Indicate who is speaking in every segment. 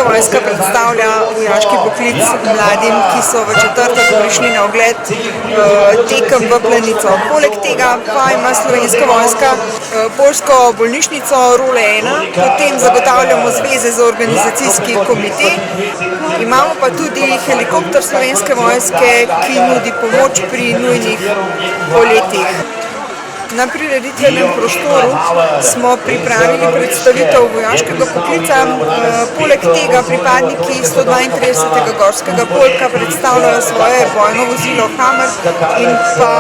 Speaker 1: vojska predstavlja vojaški poklic mladim, ki so v četrtek prišli na ogled tekem v Planico. Poleg tega pa ima Slovenska vojska poljsko bolnišnico Role 1, potem zagotavljamo zveze za organizacijski komite, imamo pa tudi helikopter Slovenske vojske, ki nudi pomoč pri nujnih poletih. Na prireditvenem prostoru smo pripravili predstavitev vojaškega poklica. Poleg tega pripadniki 132. gorskega polka predstavljajo svoje bojno vozilo Hammer in pa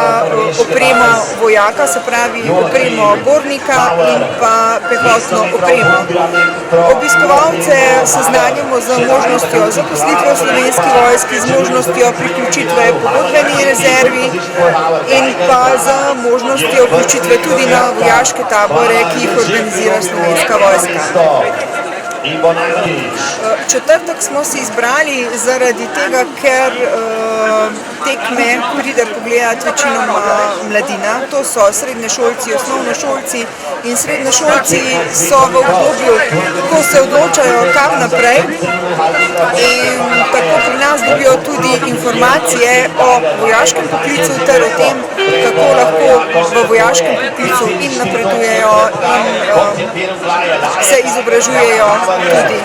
Speaker 1: opremo vojaka, se pravi opremo gornika in pa pehotno opremo. Obiskovalce seznanjamo z možnostjo zaposlitve v Slovenski vojski, z možnostjo priključitve pogodbeni rezervi in pa z možnostjo vključitve tudi na vojaške tabore, ki jih organizira Slovenska vojska. Četrtek smo si izbrali zaradi tega, ker tekme pride pogledati večinoma mladina. To so srednješolci, osnovnošolci in srednješolci so v obdobju, ko se odločajo kam naprej in tako pri nas dobijo tudi informacije o vojaškem poklicu ter o tem, kako lahko v vojaškem poklicu in napredujejo in se izobražujejo tudi.